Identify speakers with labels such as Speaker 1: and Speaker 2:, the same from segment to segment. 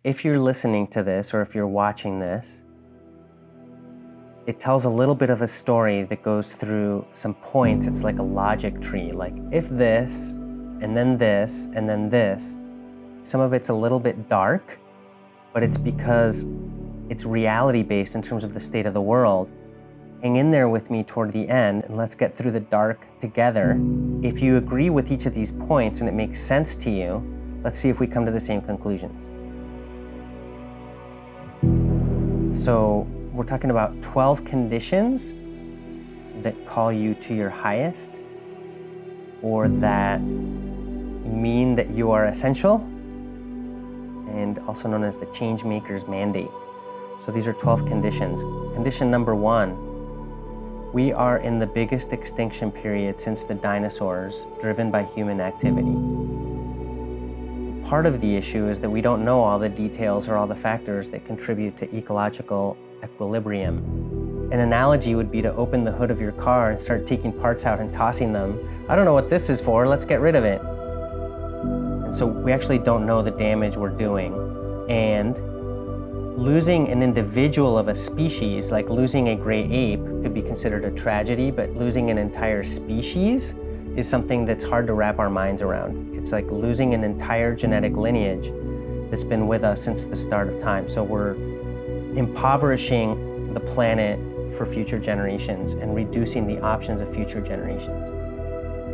Speaker 1: if you're listening to this or if you're watching this, it tells a little bit of a story that goes through some points. It's like a logic tree, like if this, and then this, and then this. Some of it's a little bit dark, but it's because it's reality-based in terms of the state of the world. Hang in there with me toward the end, and let's get through the dark together. If you agree with each of these points and it makes sense to you, let's see if we come to the same conclusions. So we're talking about 12 conditions that call you to your highest, or that mean that you are essential, and also known as the Changemakers mandate. So these are 12 conditions. Condition number 1, we are in the biggest extinction period since the dinosaurs, driven by human activity. Part of the issue is that we don't know all the details or all the factors that contribute to ecological equilibrium. An analogy would be to open the hood of your car and start taking parts out and tossing them. I don't know what this is for, let's get rid of it. And so we actually don't know the damage we're doing. And losing an individual of a species, like losing a gray ape, could be considered a tragedy, but losing an entire species is something that's hard to wrap our minds around. It's like losing an entire genetic lineage that's been with us since the start of time. So we're impoverishing the planet for future generations and reducing the options of future generations.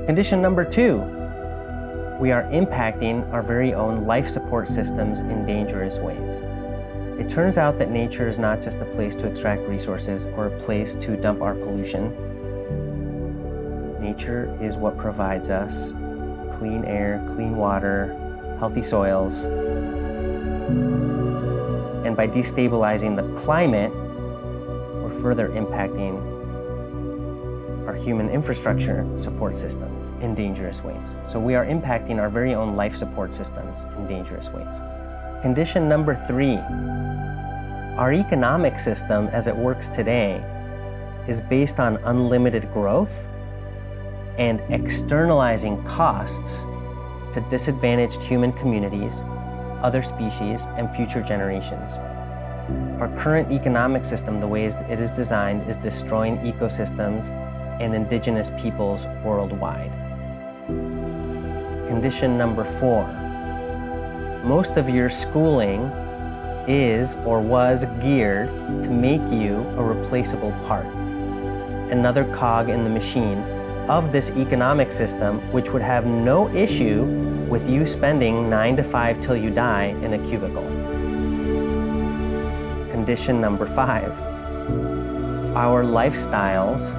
Speaker 1: Condition number 2, we are impacting our very own life support systems in dangerous ways. It turns out that nature is not just a place to extract resources or a place to dump our pollution. Nature is what provides us clean air, clean water, healthy soils. And by destabilizing the climate, we're further impacting our human infrastructure support systems in dangerous ways. So we are impacting our very own life support systems in dangerous ways. Condition number 3, our economic system as it works today is based on unlimited growth and externalizing costs to disadvantaged human communities, other species, and future generations. Our current economic system, the way it is designed, is destroying ecosystems and indigenous peoples worldwide. Condition number 4, most of your schooling is or was geared to make you a replaceable part, another cog in the machine of this economic system, which would have no issue with you spending 9 to 5 till you die in a cubicle. Condition number 5, our lifestyles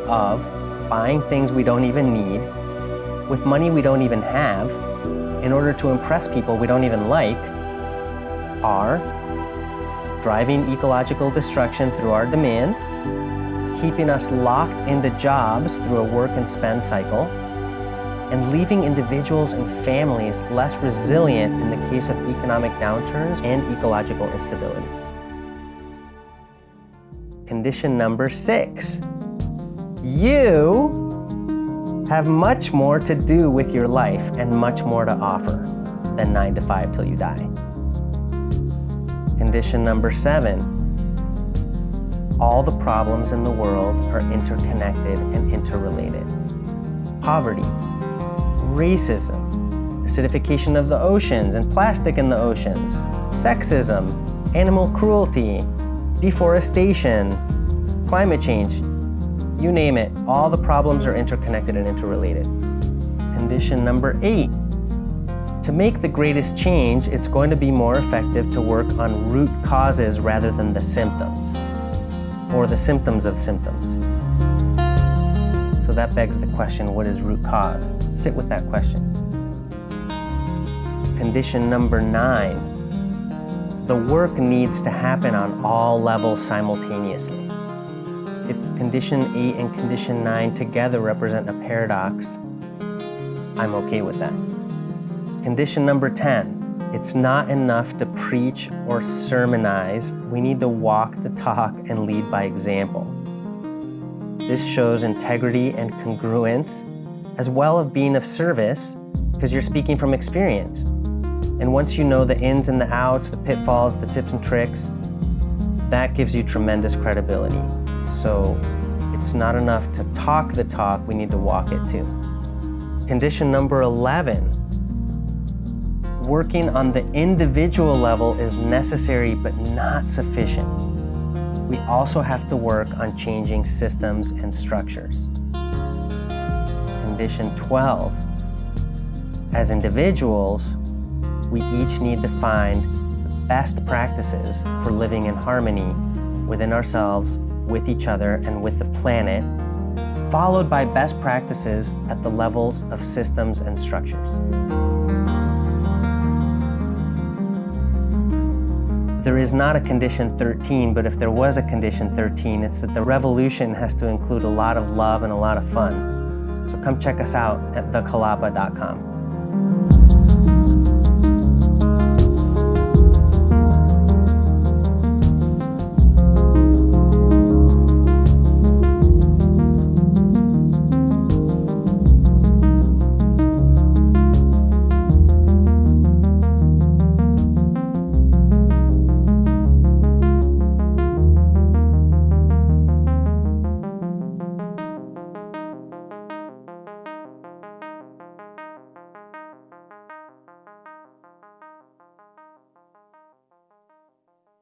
Speaker 1: of buying things we don't even need, with money we don't even have, in order to impress people we don't even like, are driving ecological destruction through our demand, keeping us locked into jobs through a work and spend cycle, and leaving individuals and families less resilient in the case of economic downturns and ecological instability. Condition number 6, you have much more to do with your life and much more to offer than 9 to 5 till you die. Condition number 7, all the problems in the world are interconnected and interrelated. Poverty, racism, acidification of the oceans and plastic in the oceans, sexism, animal cruelty, deforestation, climate change, you name it, all the problems are interconnected and interrelated. Condition number 8, to make the greatest change, it's going to be more effective to work on root causes rather than the symptoms, or the symptoms of symptoms. So that begs the question, what is root cause? Sit with that question. Condition number 9, the work needs to happen on all levels simultaneously. If condition 8 and condition 9 together represent a paradox, I'm okay with that. Condition number 10, it's not enough to preach or sermonize. We need to walk the talk and lead by example. This shows integrity and congruence, as well as being of service, because you're speaking from experience. And once you know the ins and the outs, the pitfalls, the tips and tricks, that gives you tremendous credibility. So it's not enough to talk the talk, we need to walk it too. Condition number 11, working on the individual level is necessary but not sufficient. We also have to work on changing systems and structures. Condition 12, as individuals, we each need to find the best practices for living in harmony within ourselves, with each other, and with the planet, followed by best practices at the levels of systems and structures. There is not a condition 13, but if there was a condition 13, it's that the revolution has to include a lot of love and a lot of fun. So come check us out at thekalapa.com.